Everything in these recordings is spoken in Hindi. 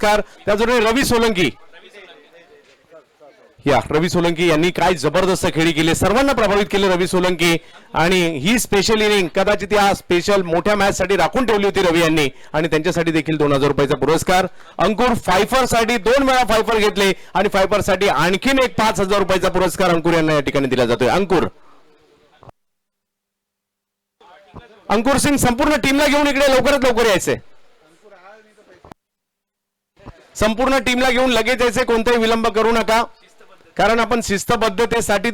पुरस्कार. त्याचबरोबर रवी सोलंकी, या रवी सोलंकी यांनी काय जबरदस्त खेळी केली, सर्वांना प्रभावित केले रवी सोलंकी. आणि ही स्पेशल इनिंग कदाचित या स्पेशल मोठ्या मॅच साठी राखून ठेवली होती रवी यांनी, आणि त्यांच्यासाठी देखील 2000 रुपयाचा पुरस्कार. अंकुर फायफर साठी 2 वेळा फायफर घेतले आणि फायफर साठी आणखीन एक 5000 रुपयाचा पुरस्कार अंकुर यांना या ठिकाणी दिला जातोय. अंकुर सिंग संपूर्ण टीमला घेऊन इकडे लवकरात लवकर यायचे, संपूर्ण टीमला घेऊन लगेच यायचे, कोणताही विलंब करू नका, कारण आपण शिस्तबद्धतेसाठी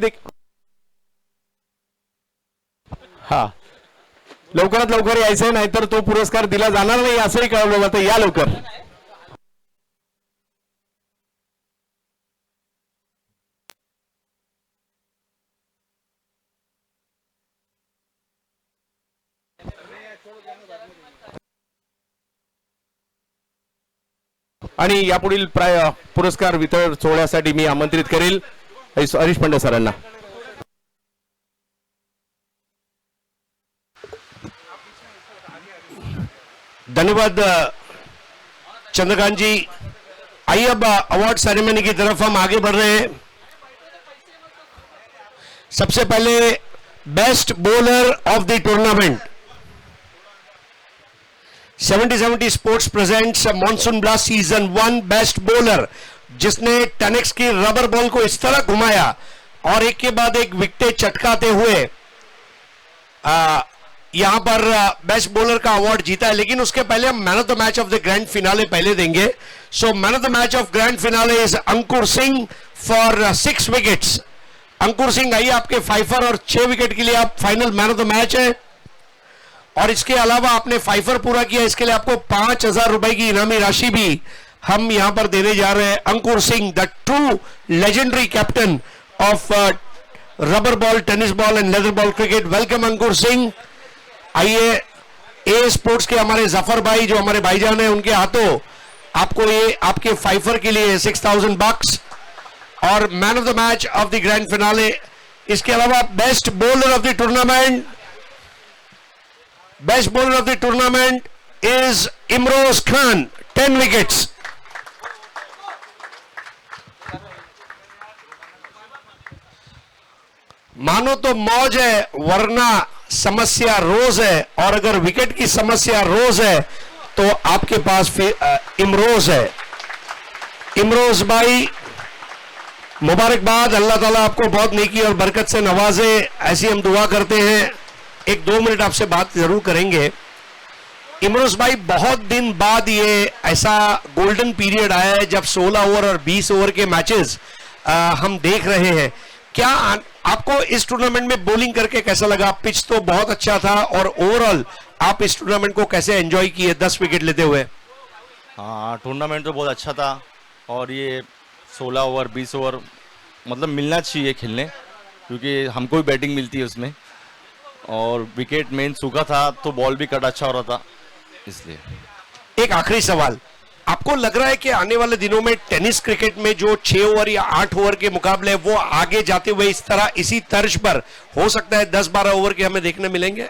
हा लवकरात लवकर यायचंय, नाहीतर तो पुरस्कार दिला जाणार नाही असंही कळवलं जातं. या लवकर. आणि यापुढील पुरस्कार वितरण सोहळ्यासाठी मी आमंत्रित करेल हरीश पंडे सरांना. धन्यवाद चंद्रकांत जी. आइए अब अवार्ड सेरेमनी की तरफ हम आगे बढ़ रहे हैं. सबसे पहले best bowler of the tournament. 70-70 sports presents monsoon blast season 1 best bowler, जिसने 10x की रबर बॉल को इस तरह घुमाया और एक के बाद एक विकेट चटकाते हुए यहां पर बेस्ट बॉलर का अवार्ड जीता है. लेकिन उसके पहले हम man of the match of the grand finale पहले देंगे. So man of the match of grand finale is Ankur Singh for 6 wickets. Ankur Singh आइए, आपके 5 और 6 विकेट के लिए आप final man of the match है. और इसके अलावा आपने 5 पूरा किया, इसके लिए आपको 5000 रुपए की इनामी राशि भी हम यहां पर देने जा रहे हैं. Ankur Singh, the true legendary captain of rubber ball, tennis ball and leather ball cricket. Welcome Ankur Singh. आइए, ए स्पोर्ट्स के हमारे जफर भाई जो हमारे भाईजान है, उनके हाथों आपको ये आपके 5 के लिए 6000 bucks और man of the match of the grand finale. इसके अलावा best bowler of the tournament, best bowler of the tournament is Imroz Khan, 10 wickets. मानो तो मौज है वरना समस्या रोज है, और अगर विकेट की समस्या रोज है तो आपके पास फिर इमरोज है. इमरोज भाई, मुबारकबाद. अल्लाह ताला आपको बहुत नेकी और बरकत से नवाजे, ऐसी हम दुआ करते हैं. 1-2 मिनट आपसे बात जरूर करेंगे. इमरोज भाई, बहुत दिन बाद ये ऐसा गोल्डन पीरियड आया है जब 16 ओवर और 20 ओवर के मैचेस हम देख रहे हैं. क्या आपको इस टूर्नामेंट में बॉलिंग करके कैसा लगा? पिच तो बहुत अच्छा था, और ओवरऑल आप इस टूर्नामेंट को कैसे एंजॉय किए 10 विकेट लेते हुए? हाँ, टूर्नामेंट तो बहुत अच्छा था, और ये 16 ओवर 20 ओवर मतलब मिलना चाहिए खेलने, क्योंकि हमको भी बैटिंग मिलती है उसमें, और विकेट मेन सूखा था तो बॉल भी कट अच्छा हो रहा था, इसलिए. एक आखिरी सवाल, आपको लग रहा है कि आने वाले दिनों में टेनिस क्रिकेट में जो 6 ओवर या 8 ओवर के मुकाबले वो आगे जाते हुए इस तरह इसी तर्ज पर हो सकता है 10-12 ओवर के हमें देखने मिलेंगे?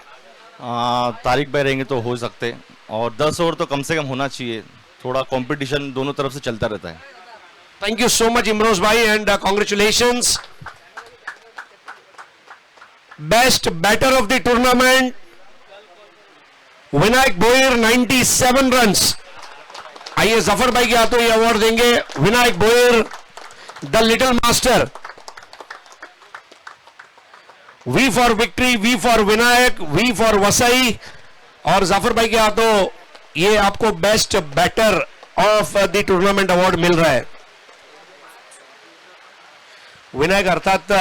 तारिक भाई रहेंगे तो हो सकते, और 10 ओवर तो कम से कम होना चाहिए. थोड़ा कंपटीशन दोनों तरफ से चलता रहता है. Thank you so much Imroz भाई, and congratulations. Best batter of the tournament Vinayak Boyar, 97 runs. आइए, जफर भाई के हाथों ये अवार्ड देंगे. Vinayak Boyar, the little master. V for victory, V for Vinayak, V for Vasai. और जफर भाई के हाथों ये आपको best batter of the tournament award मिल रहा है. विनायक, अर्थात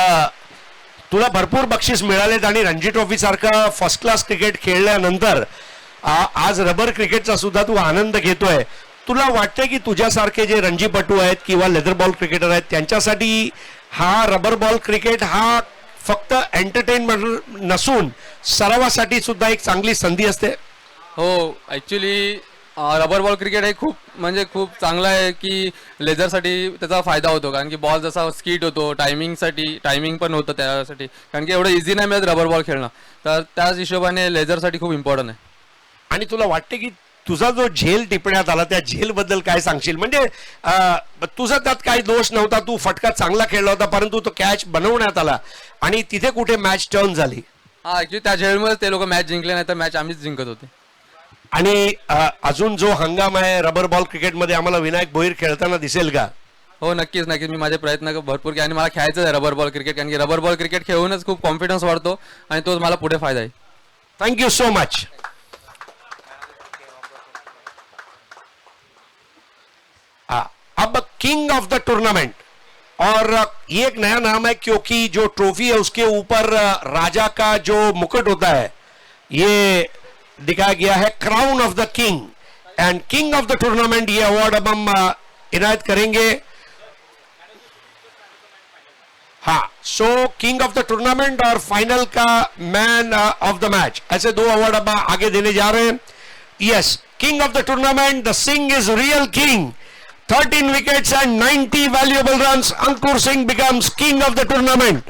तुला भरपूर बक्षीस मिळालेत, आणि रणजी ट्रॉफी सारखा फर्स्ट क्लास क्रिकेट खेळल्यानंतर आज रबर क्रिकेटचा सुद्धा तू आनंद घेतोय. तुला वाटतंय की तुझ्यासारखे जे रणजीपटू आहेत किंवा लेदर बॉल क्रिकेटर आहेत त्यांच्यासाठी हा रबर बॉल क्रिकेट हा फक्त एंटरटेनमेंट नसून सरावासाठी सुद्धा एक चांगली संधी असते? हो, ॲक्च्युली रबर बॉल क्रिकेट हे खूप म्हणजे खूप चांगलं आहे की लेझरसाठी त्याचा फायदा होतो, कारण की बॉल जसा स्कीट होतो, टायमिंग पण होतं त्यासाठी, कारण की एवढं इझी नाही मिळत रबर बॉल खेळणं, तर त्याच हिशोबाने लेझरसाठी खूप इम्पॉर्टंट आहे. आणि तुला वाटते की तुझा जो झेल टिपण्यात आला त्या झेल बद्दल काय सांगशील? म्हणजे तुझा त्यात काही दोष नव्हता, तू फटका चांगला खेळला होता, परंतु तो कॅच बनवण्यात आला आणि तिथे कुठे मॅच टर्न झाली. हा ऍक्च्युली त्या झेलमध्ये ते लोक मॅच जिंकले नाही तर मॅच आम्हीच जिंकत होते. आणि अजून जो हंगाम आहे रबर बॉल क्रिकेटमध्ये आम्हाला विनायक भोईर खेळताना दिसेल का? हो नक्कीच नक्कीच, मी माझे प्रयत्न भरपूर केले आणि मला खेळायचं आहे रबर बॉल क्रिकेट, कारण की रबर बॉल क्रिकेट खेळूनच खूप कॉन्फिडन्स वाढतो आणि तोच मला पुढे फायदा आहे. Thank you so much. अब किंग ऑफ द टूर्नामेंट, और ये एक नया नाम है क्योंकि जो ट्रॉफी है उसके ऊपर राजा का जो मुकुट होता है ये दिखाया गया है, crown of the king. And king of the tournament ये अवार्ड अब हम इनायत करेंगे. हाँ, सो किंग ऑफ द टूर्नामेंट और फाइनल का मैन ऑफ द मैच, ऐसे दो अवार्ड अब आगे देने जा रहे हैं. Yes, king of the tournament, the Singh is real king. 13 wickets and 90 valuable runs. Ankur Singh becomes king of the tournament.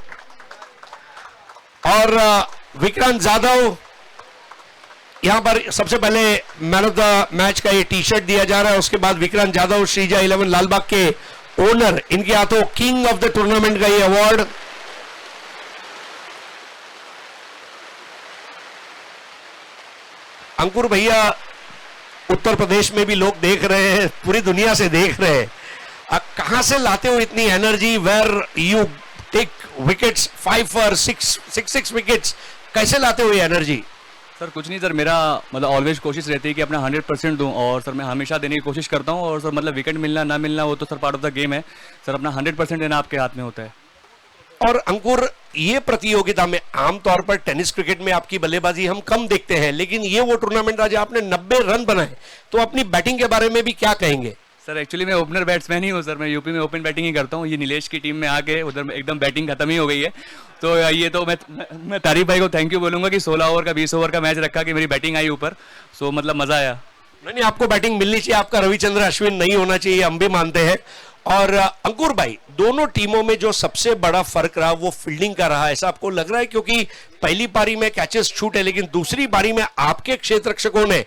और विक्रांत जाधव यहां पर सबसे पहले मैन ऑफ द मैच का ये टी शर्ट दिया जा रहा है. उसके बाद विक्रांत जाधव, श्रीजा 11 लालबाग के ओनर, इनके हाथों किंग ऑफ द टूर्नामेंट का ये अवार्ड. अंकुर भैया, उत्तर प्रदेश में भी लोग देख रहे हैं, पूरी दुनिया से देख रहे हैं, कहां से लाते हो इतनी energy? Where you take wickets 5 और 6 विकेट्स, कैसे लाते हो ये एनर्जी? सर कुछ नहीं सर, मेरा मतलब ऑलवेज कोशिश रहती है कि अपना 100% दूं, और सर मैं हमेशा देने की कोशिश करता हूं. और सर मतलब विकेट मिलना ना मिलना वो तो sir part of the game है सर, अपना 100% देना आपके हाथ में होता है. और अंकुर, ये प्रतियोगिता में आमतौर पर टेनिस क्रिकेट में आपकी बल्लेबाजी हम कम देखते हैं, लेकिन ये वो टूर्नामेंट आज आपने 90 रन बनाए, तो अपनी बैटिंग के बारे में भी क्या कहेंगे? सर एक्चुअली मैं ओपनर बैट्समैन ही हूँ सर, मैं यूपी में ओपन बैटिंग ही करता हूँ. ये नीलेश की टीम में आके उधर एकदम बैटिंग खत्म ही हो गई है. तो ये तो मैं तारीफ भाई को थैंक यू बोलूँगा कि 16 ओवर का 20 ओवर का मैच रखा कि मेरी बैटिंग आई ऊपर. सो मतलब मज़ा आया. नहीं, आपको बैटिंग मिलनी चाहिए, आपका रविचंद्र अश्विन नहीं होना चाहिए, हम भी मानते हैं. और अंकुर भाई, दोनों टीमों में जो सबसे बड़ा फर्क रहा वो फील्डिंग का रहा, ऐसा आपको लग रहा है? क्योंकि पहली पारी में कैचेस छूटे, लेकिन दूसरी पारी में आपके क्षेत्ररक्षकों ने,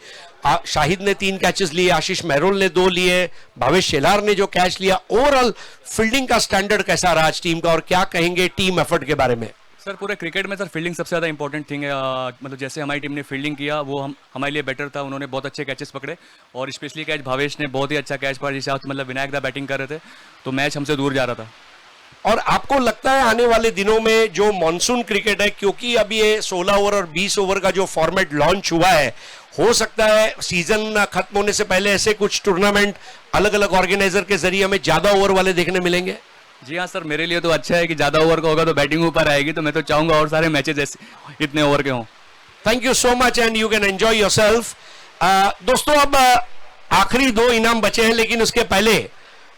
शाहिद ने 3 कैचेस लिए, आशीष मेहरोल ने 2 लिए, भावेश शेलार ने जो कैच लिया, ओवरऑल फील्डिंग का स्टैंडर्ड कैसा रहा आज टीम का, और क्या कहेंगे टीम एफर्ट के बारे में? सर पूरे क्रिकेट में सर फील्डिंग सबसे ज़्यादा इंपॉर्टेंट थिंग है. मतलब जैसे हमारी टीम ने फील्डिंग किया वो हमारे लिए बेटर था. उन्होंने बहुत अच्छे कैचेस पकड़े, और स्पेशली कैच भावेश ने बहुत ही अच्छा कैच पकड़ा, जिसे मतलब विनायक दा बैटिंग कर रहे थे, तो मैच हमसे दूर जा रहा था. और आपको लगता है आने वाले दिनों में जो मॉनसून क्रिकेट है, क्योंकि अब ये 16 ओवर और 20 ओवर का जो फॉर्मेट लॉन्च हुआ है, हो सकता है सीजन खत्म होने से पहले ऐसे कुछ टूर्नामेंट अलग अलग ऑर्गेनाइजर के जरिए हमें ज्यादा ओवर वाले देखने मिलेंगे? जी हाँ सर, मेरे लिए तो अच्छा है कि ज़्यादा ओवर का होगा तो बैटिंग ऊपर आएगी, तो मैं तो चाहूँगा और सारे मैचेज ऐसे इतने ओवर के हों. Thank you so much and you can enjoy yourself. दोस्तों, अब आखिरी 2 इनाम बचे हैं, लेकिन उसके पहले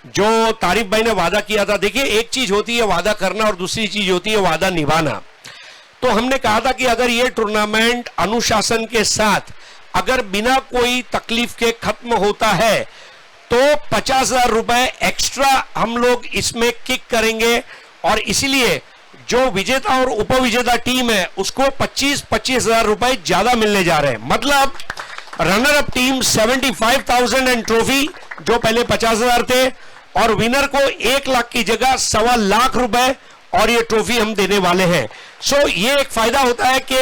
जो तारिफ भाई ने वादा किया था, देखिए एक चीज होती है वादा करना और दूसरी चीज होती है वादा निभाना. तो हमने कहा था कि अगर ये टूर्नामेंट अनुशासन के साथ, अगर बिना कोई तकलीफ के खत्म होता है, तो 50,000 रुपए एक्स्ट्रा हम लोग इसमें किक करेंगे. और इसीलिए जो विजेता और उपविजेता टीम है उसको 25,000 रुपए ज्यादा मिलने जा रहे हैं. मतलब runner up team 75,000 and trophy, जो पहले 50,000 थे, और विनर को 1 लाख की जगह 1.25 लाख रुपए और ये ट्रॉफी हम देने वाले हैं. सो ये एक फायदा होता है कि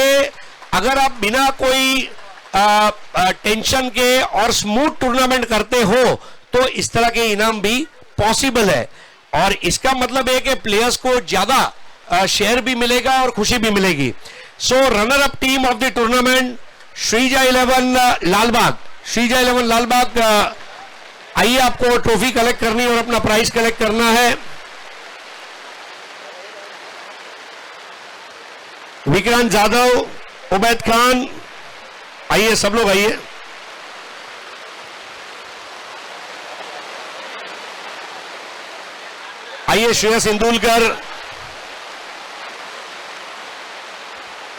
अगर आप बिना कोई टेंशन के और स्मूथ टूर्नामेंट करते हो तो इस तरह के इनाम भी पॉसिबल है. और इसका मतलब है कि प्लेयर्स को ज्यादा शेयर भी मिलेगा और खुशी भी मिलेगी. So runner up team of the tournament Shrija 11 Lalbaug. Shrija 11 Lalbaug, आइए आपको ट्रॉफी कलेक्ट करनी और अपना प्राइज कलेक्ट करना है. विक्रांत जाधव, उबैद खान, आइए सब लोग आइए. आइए Shreyas Indulkar.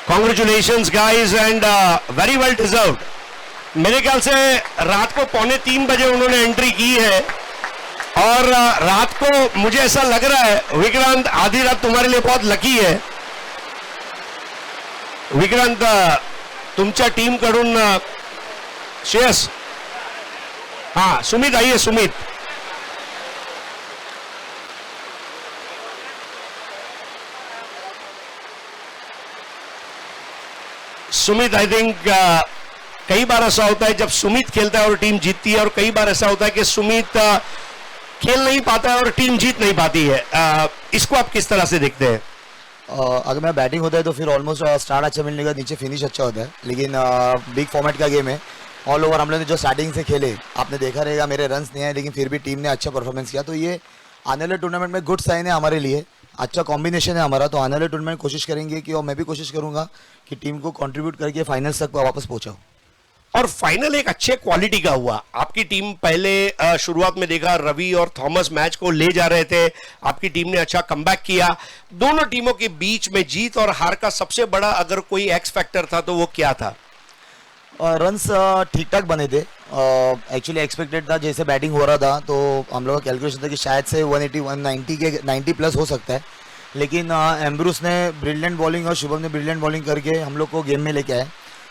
Congratulations guys and very well deserved. मेरे ख्याल से रात को 2:45 बजे उन्होंने एंट्री की है, और रात को मुझे ऐसा लग रहा है विक्रांत, आधी रात तुम्हारे लिए बहुत लकी है. विक्रांत, तुमच्या टीम कडून श्रेयस हाँ सुमित आइए सुमित। सुमित आई थिंक कई बार ऐसा होता है जब सुमित खेलता है और टीम जीतती है, और कई बार ऐसा होता है कि सुमित खेल नहीं पाता है और टीम जीत नहीं पाती है। इसको आप किस तरह से देखते हैं? अगर मेरा बैटिंग होता है तो फिर ऑलमोस्ट स्टार्ट अच्छा मिलने का, नीचे फिनिश अच्छा होता है, लेकिन बिग फॉर्मेट का गेम है। ऑल ओवर हम लोग ने जो स्टार्टिंग से खेले, आपने देखा रहेगा मेरे रन्स नहीं आए, लेकिन फिर भी टीम ने अच्छा परफॉर्मेंस किया। तो ये आने वाले टूर्नामेंट में गुड साइन है हमारे लिए, अच्छा कॉम्बिनेशन है हमारा। तो आने वाले टूर्नामेंट कोशिश करेंगे कि, और मैं भी कोशिश करूंगा कि टीम को कंट्रीब्यूट करके फाइनल्स तक वापस पहुंचाऊं। और फाइनल एक अच्छे क्वालिटी का हुआ। आपकी टीम पहले शुरुआत में देखा रवि और थॉमस मैच को ले जा रहे थे, आपकी टीम ने अच्छा कमबैक किया। दोनों टीमों के बीच में जीत और हार का सबसे बड़ा अगर कोई एक्स फैक्टर था तो वो क्या था? रन्स ठीक ठाक बने थे, एक्चुअली एक्सपेक्टेड था। जैसे बैटिंग हो रहा था तो हम लोग का कैलकुलेशन था कि शायद से 180 190 के 90 प्लस हो सकता है, लेकिन एम्ब्रूस ने ब्रिलियंट बॉलिंग और शुभम ने ब्रिलियंट बॉलिंग करके हम लोग को गेम में लेके आए।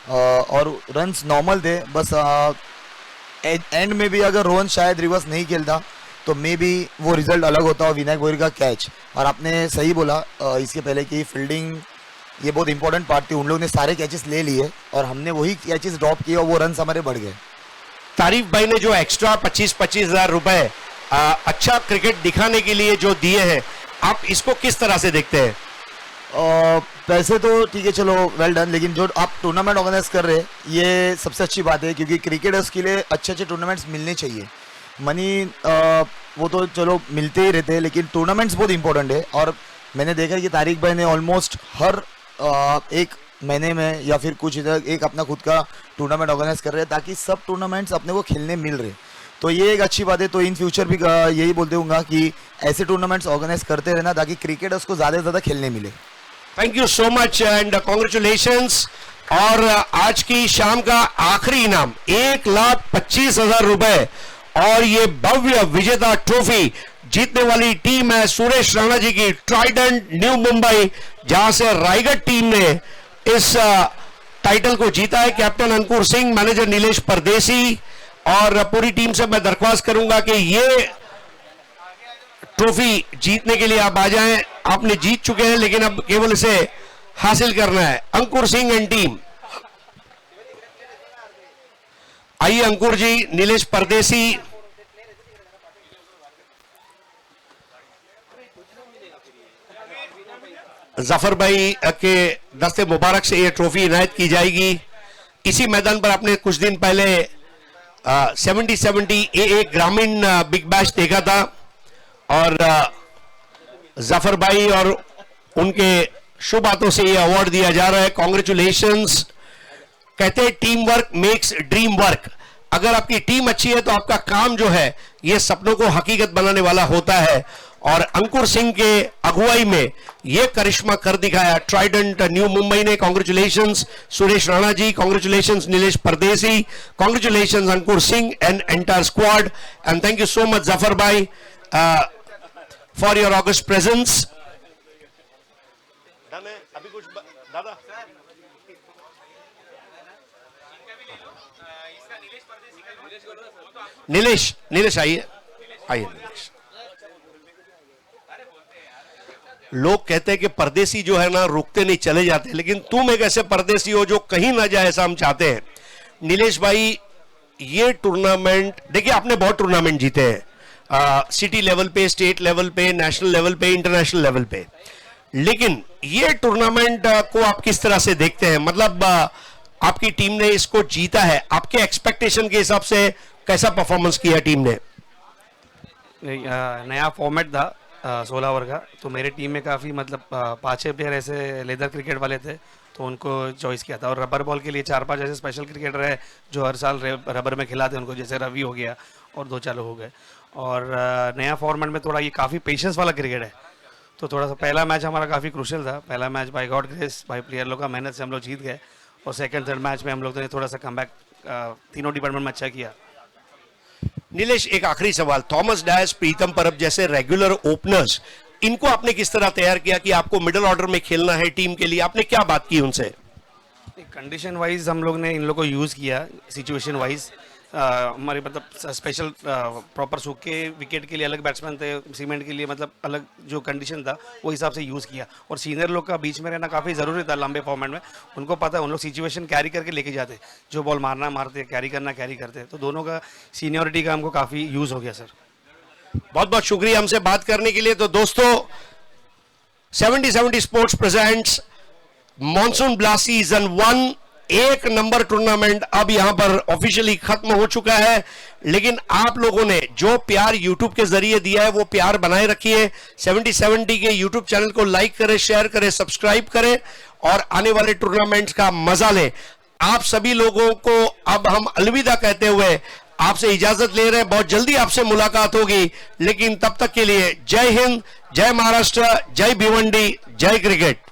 और रन्स नॉर्मल थे, बस एंड में भी अगर रोहन शायद रिवर्स नहीं खेलता तो मे बी वो रिजल्ट अलग होता। और विनायक गोहिल का कैच, और आपने सही बोला इसके पहले कि फील्डिंग ये बहुत इंपॉर्टेंट पार्ट थी। उन लोगों ने सारे कैचेस ले लिए और हमने वही कैचेस ड्रॉप किए और वो रन्स हमारे बढ़ गए। तारीफ भाई ने जो एक्स्ट्रा 25-25 हजार रुपए अच्छा क्रिकेट दिखाने के लिए जो दिए हैं, आप इसको किस तरह से देखते हैं? पैसे तो ठीक है, चलो वेल डन, लेकिन जो आप टूर्नामेंट ऑर्गेनाइज कर रहे हैं ये सबसे अच्छी बात है, क्योंकि क्रिकेटर्स के लिए अच्छे अच्छे टूर्नामेंट्स मिलने चाहिए। मनी वो तो चलो मिलते ही रहते हैं, लेकिन टूर्नामेंट्स बहुत इंपॉर्टेंट है। और मैंने देखा कि तारिक भाई ने ऑलमोस्ट हर एक महीने में या फिर कुछ इधर एक अपना खुद का टूर्नामेंट ऑर्गेनाइज कर रहे हैं, ताकि सब टूर्नामेंट्स अपने को खेलने मिल रहे। तो ये एक अच्छी बात है। तो इन फ्यूचर भी यही बोलते हूँ कि ऐसे टूर्नामेंट्स ऑर्गेनाइज करते रहना, ताकि क्रिकेटर्स को ज़्यादा से ज़्यादा खेलने मिले। Thank you so much and congratulations. और आज की शाम का आखिरी इनाम 1,25,000 रुपए और ये भव्य विजेता ट्रॉफी जीतने वाली टीम है सुरेश राणा जी की ट्राइडेंट न्यू मुंबई, जहां से रायगढ़ टीम ने इस टाइटल को जीता है। कैप्टन अंकुर सिंह, मैनेजर नीलेश परदेसी और पूरी टीम से मैं दरख्वास्त करूंगा कि ये ट्रॉफी जीतने के लिए आप आ जाएं। आपने जीत चुके हैं, लेकिन अब केवल इसे हासिल करना है। अंकुर सिंह एंड टीम, आइए अंकुर जी, नीलेश परदेसी, जफर भाई के दस्ते मुबारक से ये ट्रॉफी इनायत की जाएगी। इसी मैदान पर आपने कुछ दिन पहले 70-70 AA ग्रामीण बिग बैश देखा था, और जफर भाई और उनके शुभ हाथों से ये अवार्ड दिया जा रहा है। कॉन्ग्रेचुलेशंस। कहते हैं team work makes dream work. अगर आपकी टीम अच्छी है तो आपका काम जो है ये सपनों को हकीकत बनाने वाला होता है, और अंकुर सिंह के अगुवाई में ये करिश्मा कर दिखाया ट्राइडेंट न्यू मुंबई ने। कॉन्ग्रेचुलेशंस सुरेश राणा जी, कॉन्ग्रेचुलेशंस नीलेश परदेसी, congratulations Ankur Singh and entire squad, and thank you so much Zafar भाई फॉर योर ऑगस्ट प्रेजेंस। अभी कुछ दादा नीलेश आइए नीलेश। लोग कहते हैं कि परदेसी जो है ना रुकते नहीं, चले जाते, लेकिन तुम एक ऐसे परदेसी हो जो कहीं ना जाए, ऐसा हम चाहते हैं। नीलेश भाई, ये टूर्नामेंट देखिए, आपने बहुत टूर्नामेंट जीते हैं, सिटी लेवल पे, स्टेट लेवल पे, नेशनल लेवल पे, इंटरनेशनल लेवल पे, लेकिन ये टूर्नामेंट को आप किस तरह से देखते हैं? मतलब आपकी टीम ने इसको जीता है, आपके एक्सपेक्टेशन के हिसाब से कैसा परफॉर्मेंस किया टीम ने? नया फॉर्मेट था 16 ओवर का, तो मेरे टीम में काफ़ी मतलब 5-6 प्लेयर ऐसे लेदर क्रिकेट वाले थे, तो उनको चॉइस किया था। और रबर बॉल के लिए 4-5 ऐसे स्पेशल क्रिकेटर है जो हर साल रबर में खिलाते हैं उनको, जैसे रवि हो गया और 2-4 लोग हो गए। और नया फॉर्मेट में थोड़ा ये काफ़ी पेशेंस वाला क्रिकेट है, तो थोड़ा सा पहला मैच हमारा काफ़ी क्रूशियल था। पहला match by God grace, by player लोग का मेहनत से हम लोग जीत गए, और सेकंड थर्ड मैच में हम लोग ने थोड़ा सा कमबैक तीनों डिपार्टमेंट में अच्छा किया। नीलेश, एक आखिरी सवाल, थॉमस डायस, प्रीतम परब जैसे रेगुलर ओपनर्स, इनको आपने किस तरह तैयार किया कि आपको मिडिल ऑर्डर में खेलना है टीम के लिए? आपने क्या बात की उनसे? कंडीशन वाइज हम लोग ने इन लोग को यूज़ किया, सिचुएशन वाइज। हमारे मतलब स्पेशल प्रॉपर सूखे विकेट के लिए अलग बैट्समैन थे, सीमेंट के लिए मतलब अलग जो कंडीशन था वो हिसाब से यूज़ किया। और सीनियर लोग का बीच में रहना काफ़ी ज़रूरी था लंबे फॉर्मेट में। उनको पता है, उन लोग सिचुएशन कैरी करके लेके जाते, जो बॉल मारना मारते, कैरी करना कैरी करते। तो दोनों का सीनियरिटी का हमको काफ़ी यूज़ हो गया सर। बहुत बहुत शुक्रिया हमसे बात करने के लिए। तो दोस्तों 70-70 sports presents monsoon blast season 1 एक नंबर टूर्नामेंट अब यहां पर ऑफिशियली खत्म हो चुका है। लेकिन आप लोगों ने जो प्यार YouTube के जरिए दिया है वो प्यार बनाए रखिए। 70-70 के YouTube चैनल को लाइक करें, शेयर करें, सब्सक्राइब करें और आने वाले टूर्नामेंट्स का मजा लें। आप सभी लोगों को अब हम अलविदा कहते हुए आपसे इजाजत ले रहे हैं। बहुत जल्दी आपसे मुलाकात होगी, लेकिन तब तक के लिए जय हिंद, जय महाराष्ट्र, जय भिवंडी, जय क्रिकेट।